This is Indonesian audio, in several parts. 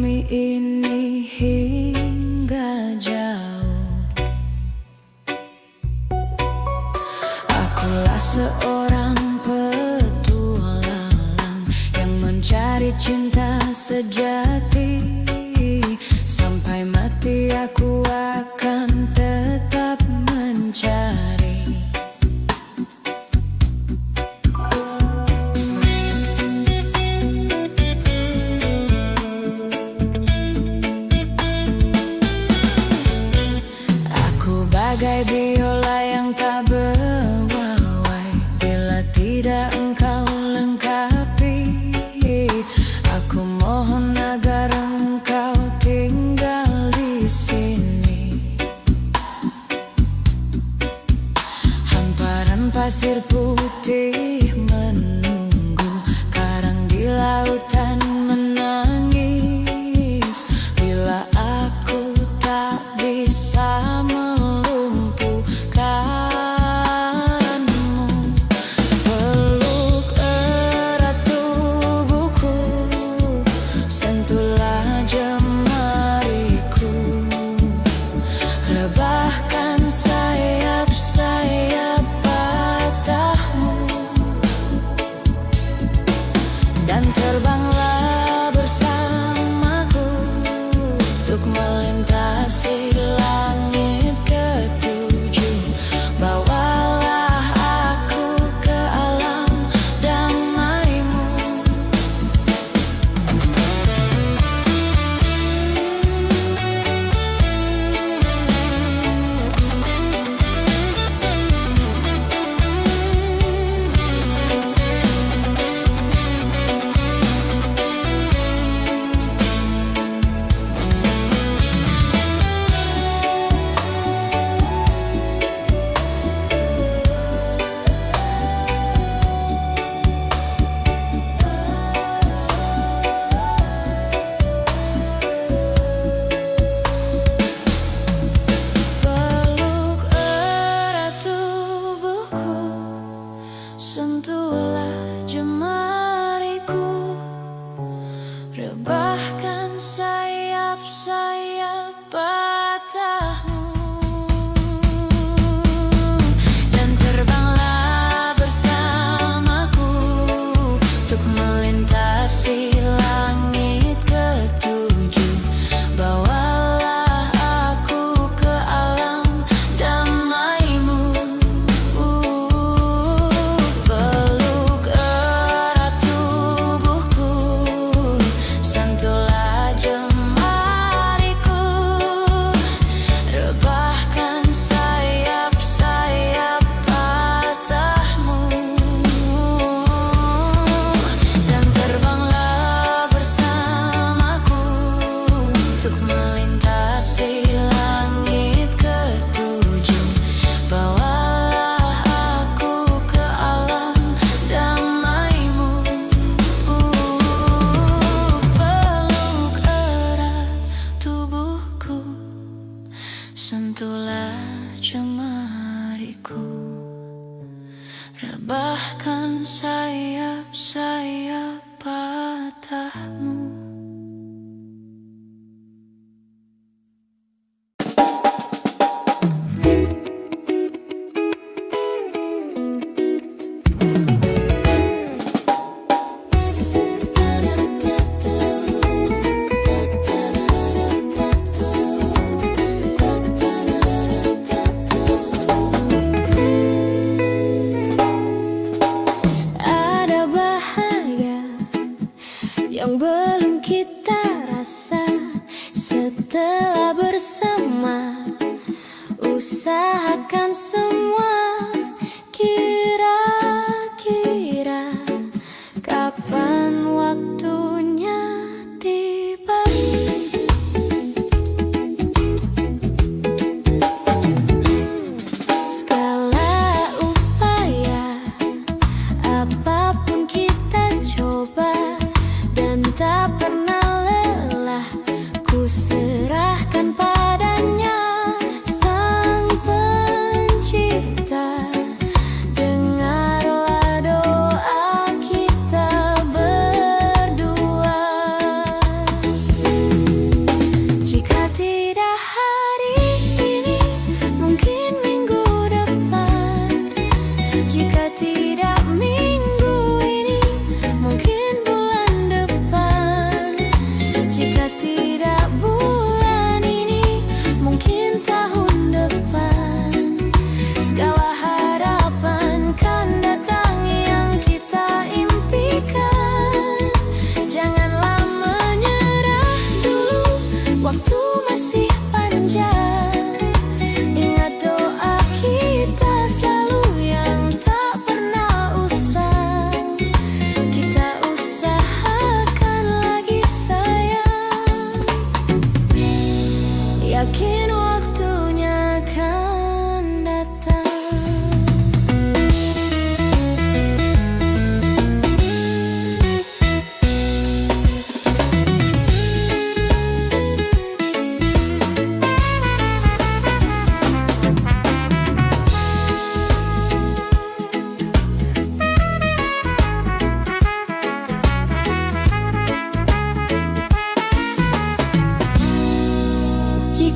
bumi ini hingga jauh. Akulah seorang petualang yang mencari cinta sejati. Sampai mati aku akan tetap mencari. Aku bagai biola yang tak berwawai bila tidak engkau lengkapi. Aku mohon agar engkau tinggal di sini. Hamparan pasir putih menunggu, karang di lautan menangis bila aku tak bisa melumpuhkanmu. Peluk erat tubuhku, sentuhlah jemariku, rebahkan sayap-sayap patahmu, dan terbanglah bersamaku untuk melintasi langit ketujuh. Bawalah aku ke alam damaimu. Peluk erat tubuhku, sentuhlah jemariku, rebahkan sayap-sayap patahmu, dan terbanglah bersamaku untuk melintasi langit ketujuh. Bawalah aku ke alam damaimu. Peluk erat tubuhku, sentuhlah jemariku, rebahkan sayap-sayap patahmu, dan terbanglah bersamaku untuk melintasi langit ketujuh. Bawalah aku ke alam damaimu. Peluk erat tubuhku, sentuhlah jemariku, rebahkan sayap-sayap patahmu. Ada bahagia yang belum kita rasa setelah bersama. Usahakan semua, kira-kira kapan waktunya tiba. Segala upaya, apapun kita coba, dan tak pernah lelah ku serah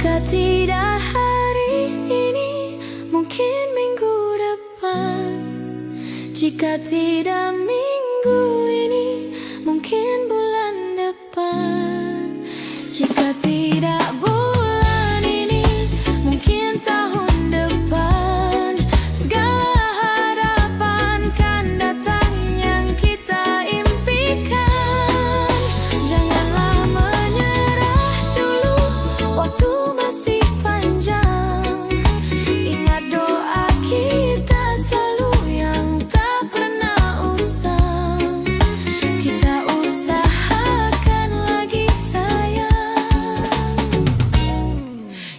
Jika tidak hari ini, mungkin minggu depan. Jika tidak minggu ini, mungkin bulan depan. Jika tidak bulan ini, mungkin tahun depan. Segala harapan kan datang yang kita impikan. Janganlah menyerah dulu, waktu masih panjang. Ingat doa kita selalu yang tak pernah usang. Kita usahakan lagi sayang.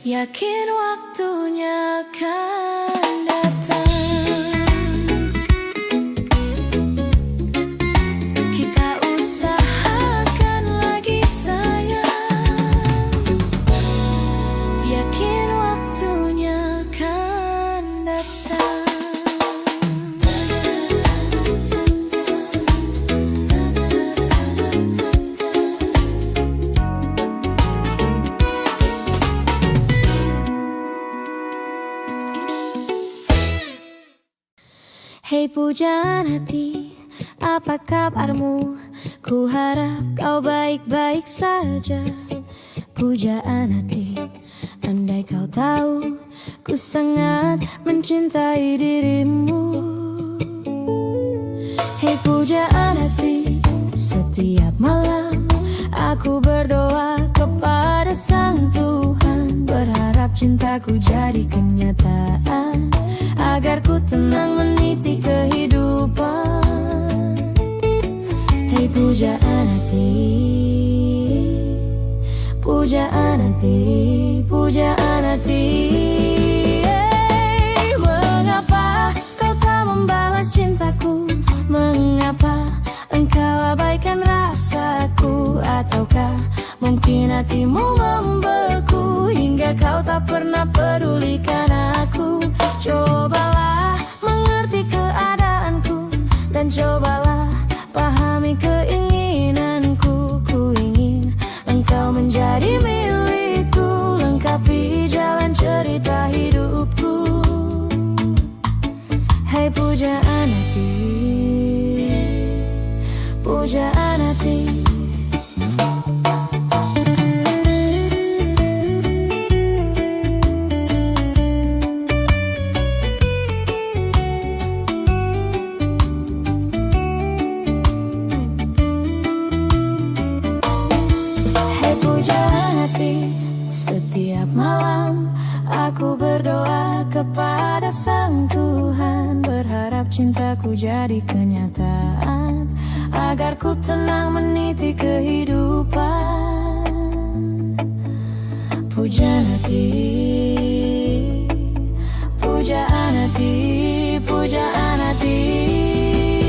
Yakin waktunya akan datang. Kita usahakan lagi sayang. Yakin waktunya akan datang. Hei pujaan hati, apa kabarmu? Ku harap kau baik-baik saja. Pujaan hati, andai kau tahu, ku sangat mencintai dirimu. Hei pujaan hati, setiap malam aku berdoa kepada Sang Tuhan, berharap cintaku jadi kenyataan, agar ku tenang meniti kehidupan. Hei pujaan hati, pujaan hati, pujaan hati. Hey, mengapa kau tak membalas cintaku? Mengapa engkau abaikan rasaku? Ataukah mungkin hatimu membeku hingga kau tak pernah pedulikan aku? Cobalah mengerti keadaanku dan cobalah pahami keinginanku. Ku ingin engkau menjadi milikku, lengkapi jalan cerita hidupku. Hai pujaan hati, pujaan hati. Setiap malam aku berdoa kepada Sang Tuhan, berharap cintaku jadi kenyataan, agar ku tenang meniti kehidupan. Pujaan hati, pujaan hati, pujaan hati.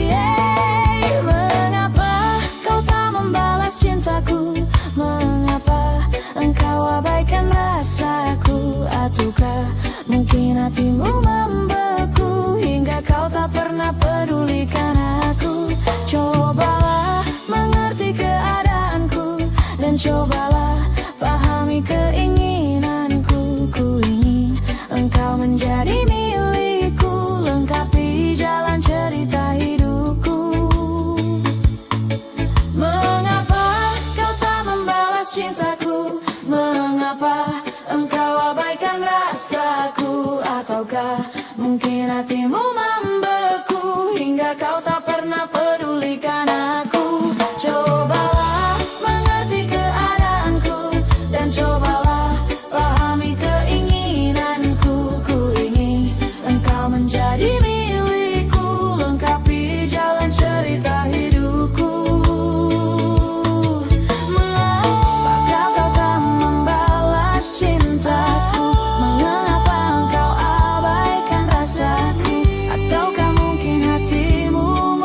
Hey, mengapa kau tak membalas cintaku? Mengapa engkau abaikan rasaku? Ataukah mungkin hatimu membeku hingga kau tak pernah pedulikan aku? Cobalah mengerti keadaanku dan cobalah pahami keinginanku. Ku ingin engkau menjadi milikku, lengkapi jalan cerita hidupku. Mengapa kau tak membalas cintaku? Mengapa engkau abaikan rasaku? Ataukah mungkin hatimu membeku hingga kau tak pernah pedulikan aku? Cobalah mengerti keadaanku dan cobalah pahami keinginanku. Ku ingin engkau menjadi milikku, lengkapi jalan cerita hidupku. Cintaku, mengapa engkau abaikan rasaku? Ataukah mungkin hatimu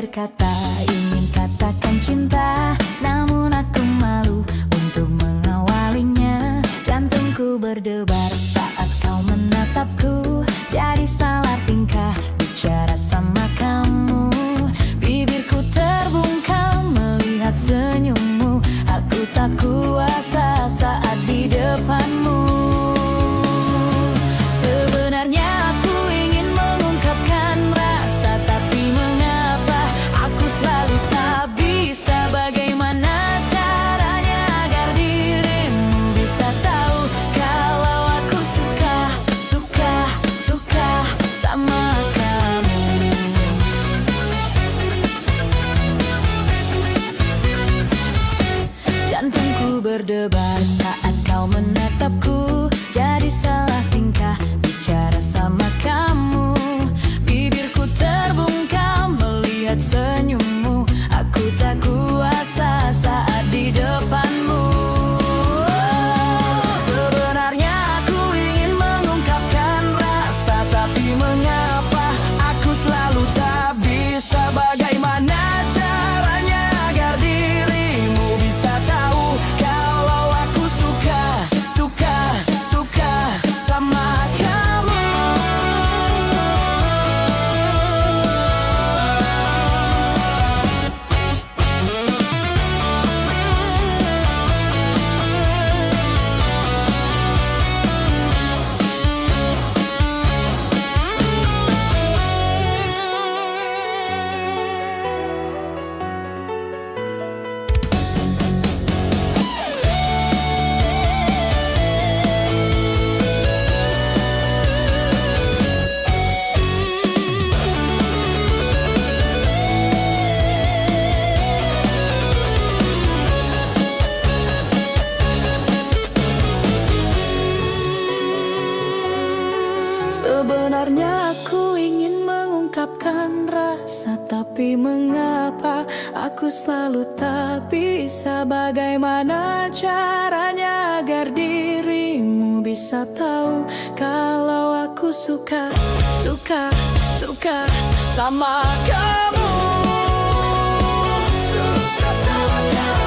berkata ingin katakan cinta, namun aku malu untuk mengawalinya. Jantungku berdebar saat kau menatapku, jadi salah tingkah bicara sama kamu. Bibirku terbungkam melihat senyummu, aku tak kuasa saat di depanmu. Sebenarnya aku ingin mengungkapkan rasa, tapi mengapa aku selalu tak bisa. Bagaimana caranya agar dirimu bisa tahu kalau aku suka sama kamu. Jantungku berdebar saat kau menatapku, jadi salah tingkah bicara sama kamu. Bibirku terbungkam melihat senyummu, aku tak kuasa saat di depanmu. Sebenarnya aku ingin mengungkapkan rasa, tapi mengapa aku selalu tak bisa. Bagaimana caranya agar dirimu bisa tahu kalau aku suka sama kamu. Sebenarnya aku ingin mengungkapkan rasa, tapi mengapa aku selalu tak bisa. Bagaimana caranya agar dirimu bisa tahu kalau aku suka sama kamu. Suka sama kamu. Suka sama kamu.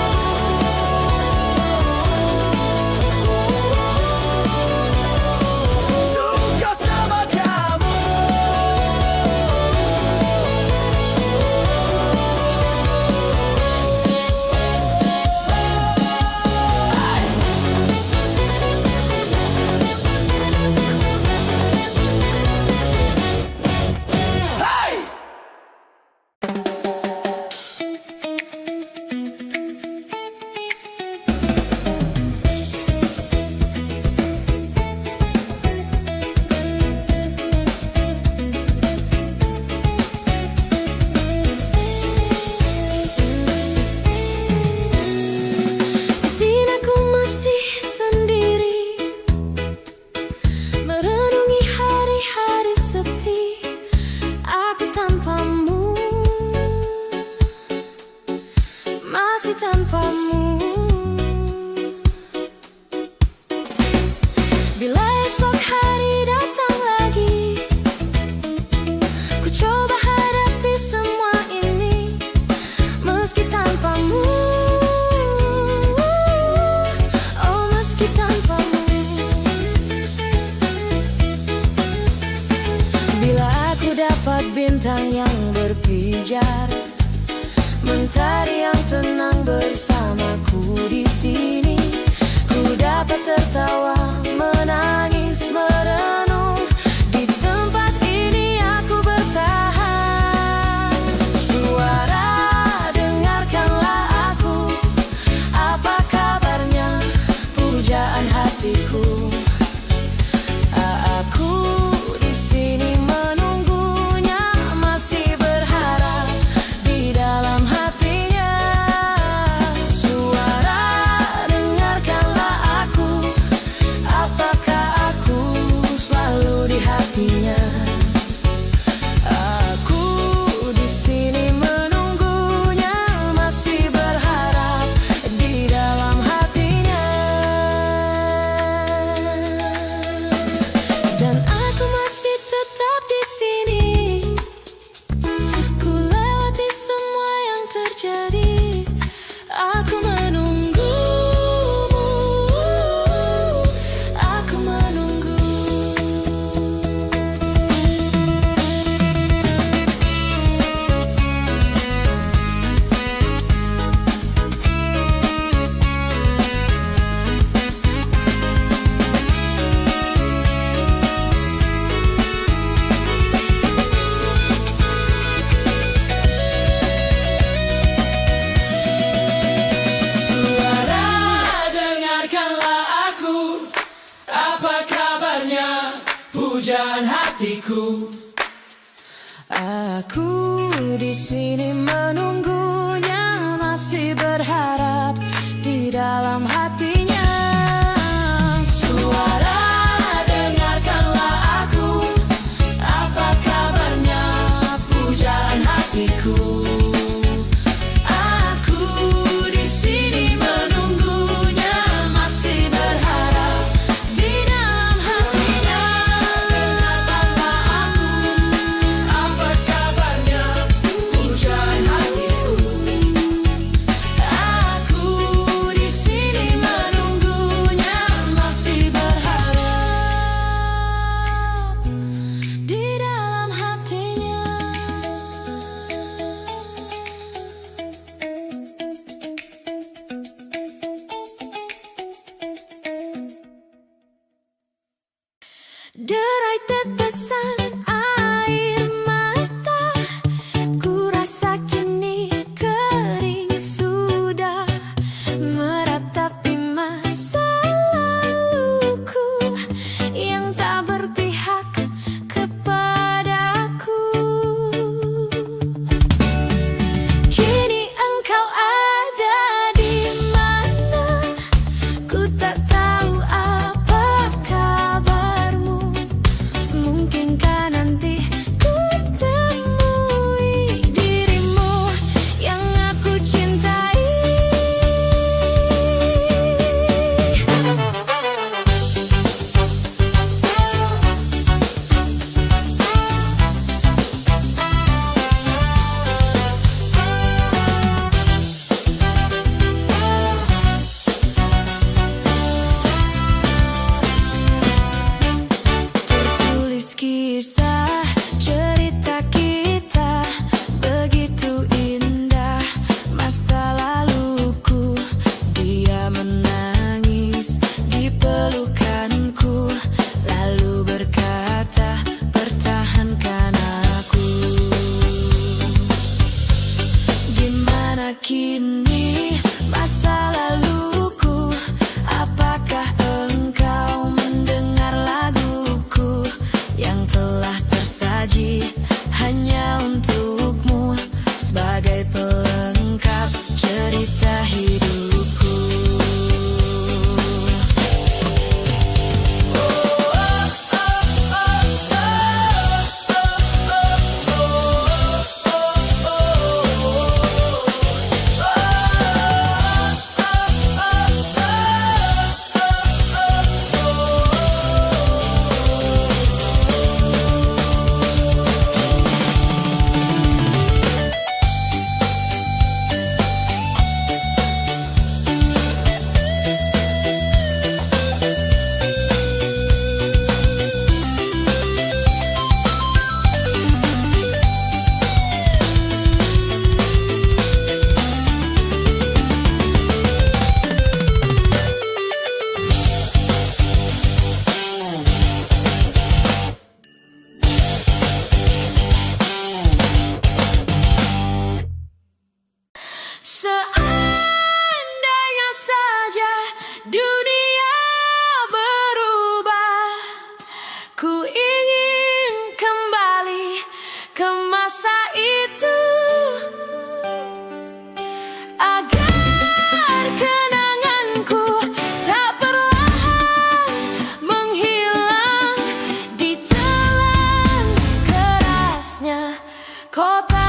Tanpamu, bila esok hari datang lagi, ku coba hadapi semua ini meski tanpamu. Oh, meski tanpamu. Bila aku dapat bintang yang berpijar, mentari yang tenang bersamaku di sini, ku dapat tertawa, menangis, merenung. Di tempat ini aku bertahan. Suara, dengarkanlah aku, apa kabarnya pujaan hatiku. Aku di sini menunggunya, masih berharap di dalam hatinya. Suara, dengarkanlah aku, apakah aku selalu di hatinya. Aku di sini menunggunya, masih berharap di dalam hatinya. Dan aku masih tetap di sini, ku lewati pujaan hatiku. Aku di sini menunggunya, masih berharap di dalam hatinya. Suara, dengarkanlah aku, apa kabarnya pujaan hatiku. Aku di sini menunggunya, masih berharap di dalam hatinya. Dengarkanlah aku, apa kabarnya pujaan hatiku. Aku di sini menunggunya, masih berharap di dalam hatinya. Derai tetesan air mata, ku rasa kini kering sudah, meratapi masa laluku yang tak berpihak kepadaku. Kini engkau ada di mana? Ku tak tahu apa kabarmu. Mungkinkah nanti ku temui dirimu yang aku cintai. Tertulis kisah cerita kita, begitu indah masa laluku. Dia menangis di pelukanku, lalu berkata, pertahankan aku. Di mana kini masa laluku? Apakah engkau mendengar laguku yang telah tersaji hanya untukmu, sebagai pelengkap cerita hidupku? Seandainya saja dunia berubah, ku ingin kembali ke masa itu, agar kenanganku tak perlahan menghilang di telan kerasnya kota.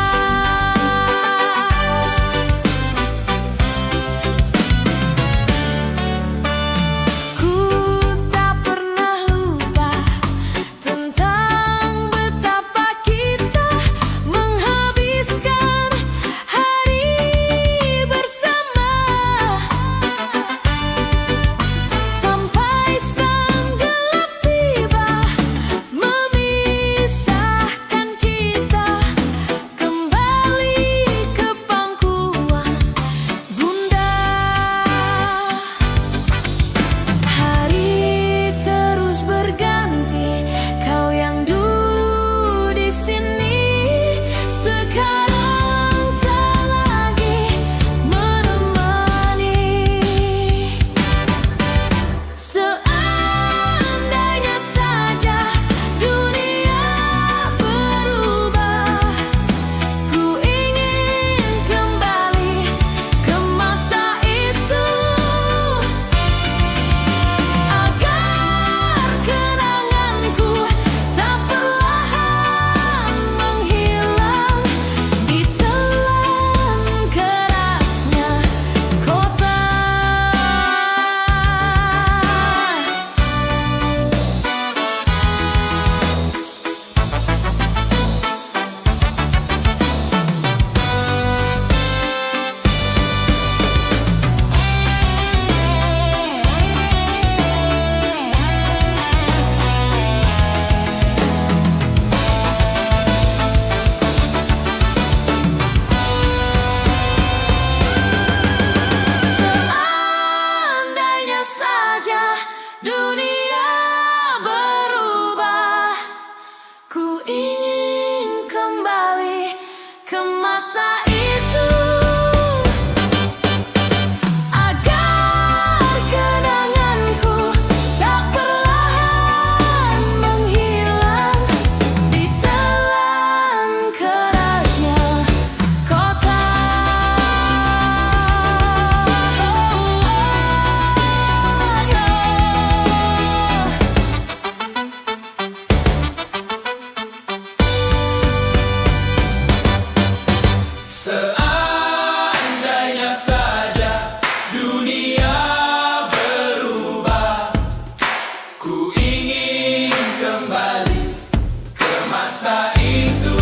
masa itu.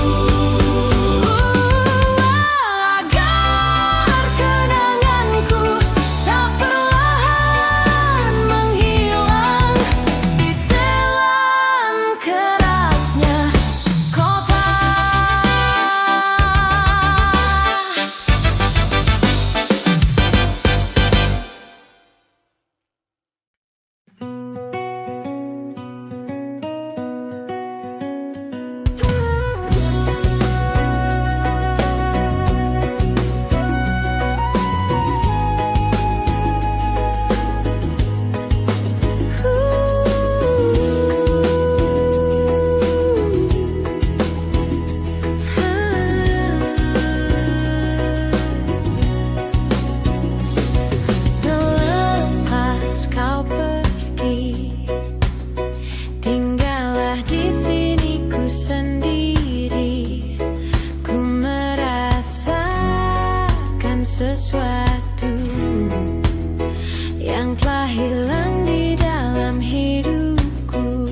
Agar kenanganku tak perlahan menghilang ditelan kerasnya kota. Selepas kau pergi, tinggallah di sini ku sendiri. Ku merasakan sesuatu yang telah hilang di dalam hidupku.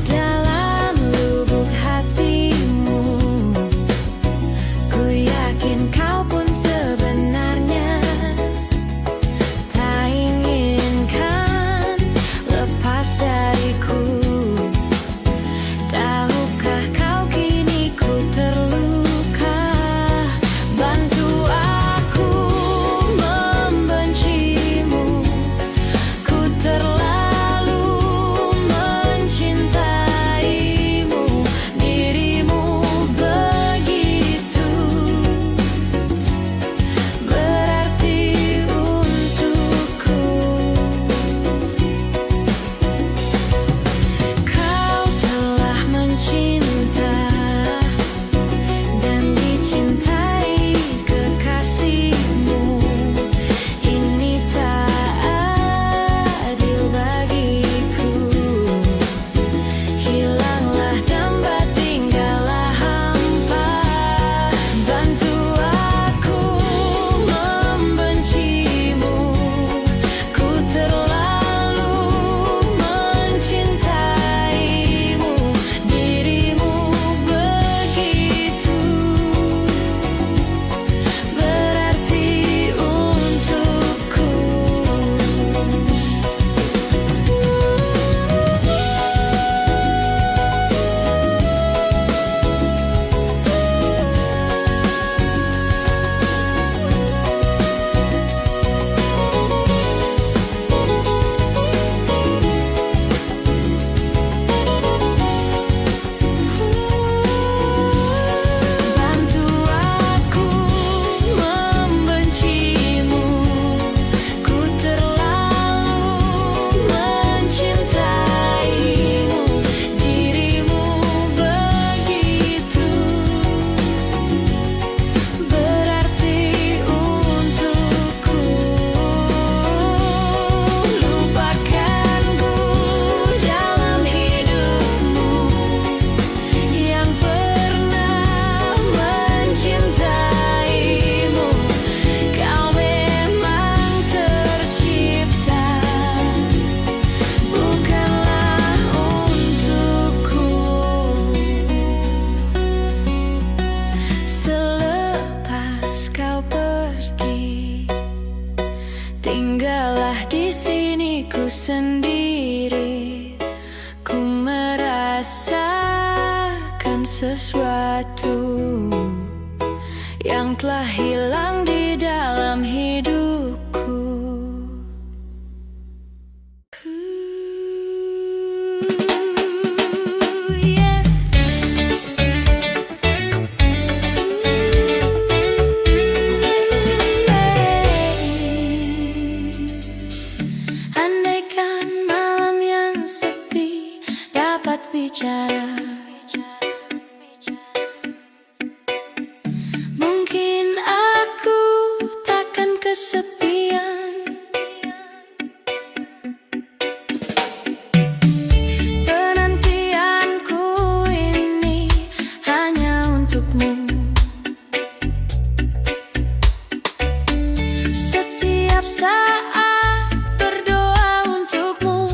Dalam lubuk hatimu, ku yakin kau pun sebenarnya tak inginkan lepas dariku. Tahukah kau kini ku terluka? Bantu aku membencimu. Ku terlalu mencintaimu. Dirimu begitu berarti untukku. Kau telah mencinta dan dicintai kekasihmu. Ini tak adil bagiku. Hilanglah dambat, tinggallah hampa. Bantu aku membencimu. Ku terlalu mencintaimu. Dirimu begitu berarti untukku. Bantu aku membencimu. Ku terlalu mencintaimu. Dirimu begitu berarti untukku. Lupakanku dalam hidupmu yang pernah mencintaimu. Kau memang tercipta bukanlah untukku. Selepas kau pergi, tinggallah di sini ku sendiri. Ku merasakan sesuatu yang telah hilang di dalam hidupku. Yeah. Andaikan malam yang sepi dapat bicara, mungkin aku takkan kesepian. Penantianku ini hanya untukmu. Setiap saat berdoa untukmu.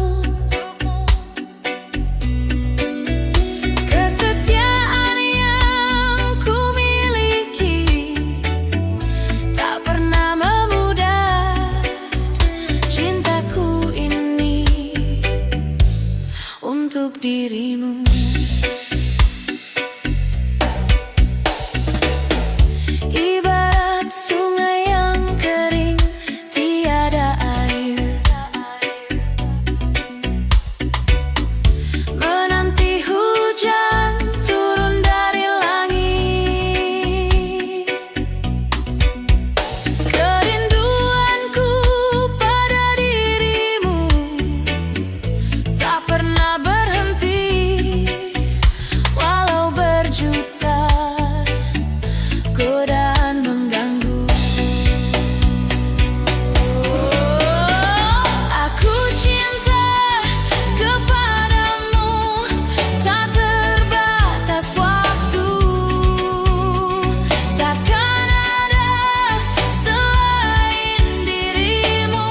untuk dirimu. Ibarat sungai yang kering, tiada air, menanti hujan turun dari langit. Kerinduanku pada dirimu tak pernah berhenti, walau berjuta godaan mengganggu. Aku cinta kepadamu, tak terbatas waktu, takkan ada selain dirimu.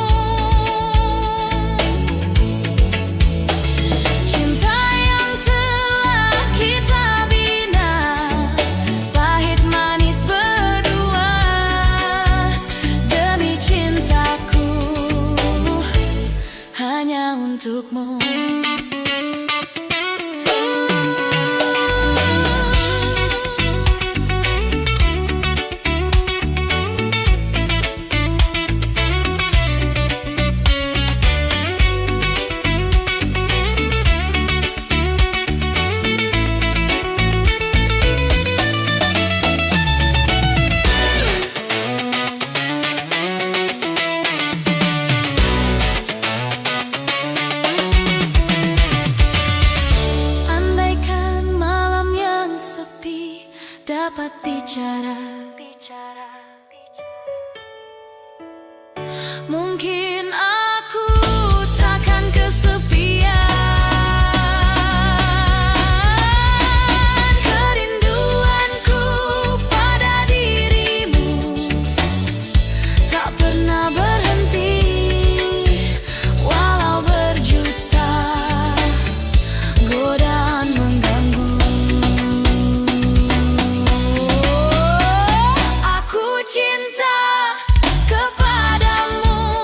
Cinta yang telah kita bina, pahit manis berdua, demi cintaku hanya untukmu. Andaikan malam yang sepi dapat bicara, mungkin aku takkan kesepian. Kerinduanku pada dirimu tak pernah berhenti, walau berjuta godaan mengganggu. Aku cinta kepadamu,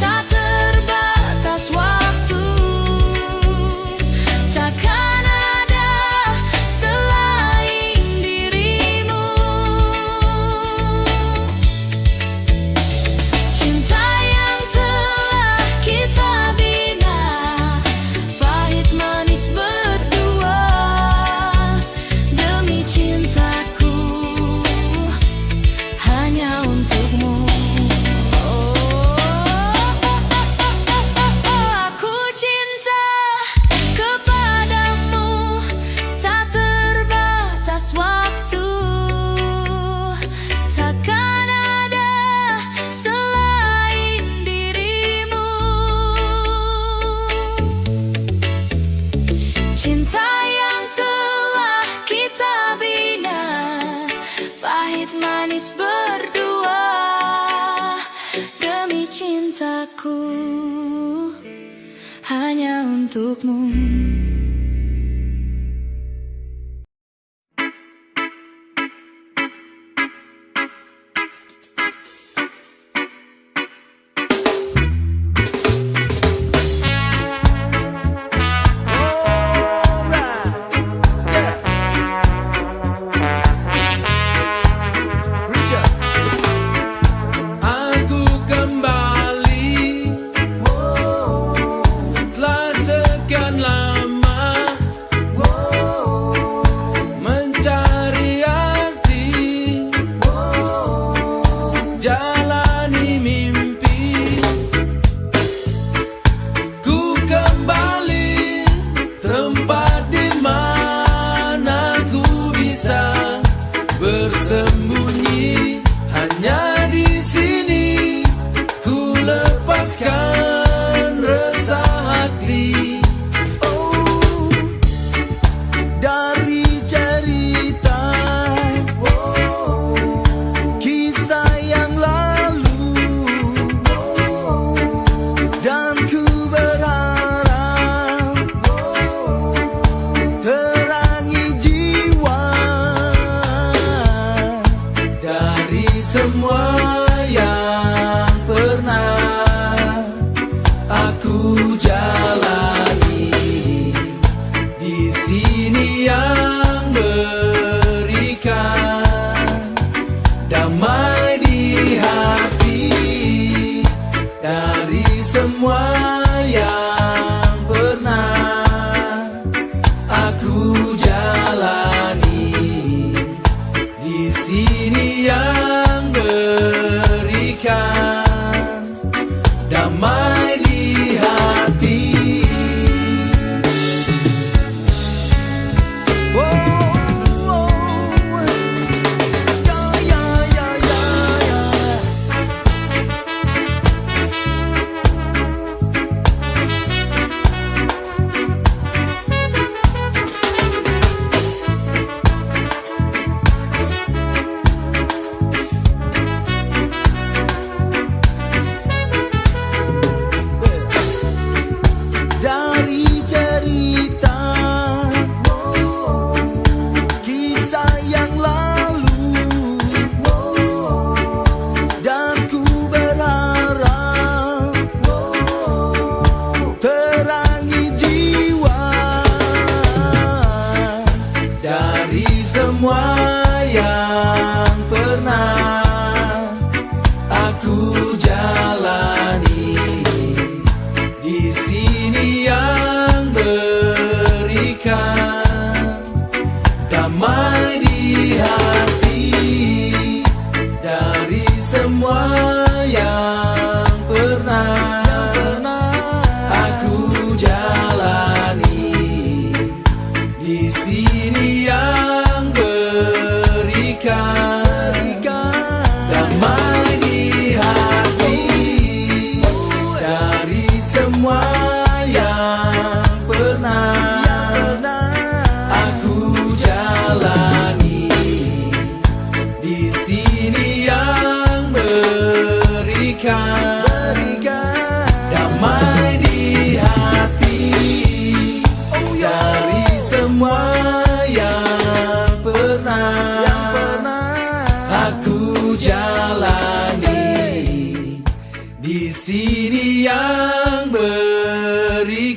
tak terbatas waktu, takkan ada selain dirimu. Cinta yang telah kita bina, pahit manis berdua, demi cintaku hanya untukmu. Aku cinta kepadamu, tak terbatas waktu, takkan ada selain dirimu. Cinta yang telah kita bina, pahit manis berdua, demi cintaku hanya untukmu. Aku kembali, telah sekian lama semua yang pernah aku jalani, di sini yang berikan damai di hati. Dari semua yang pernah aku jalani, di sini yang berikan damai di hati. Dari semua yang pernah aku jalani, di sini yang berikan damai di hati. Dari semua yang pernah aku jalani, di sini yang berikan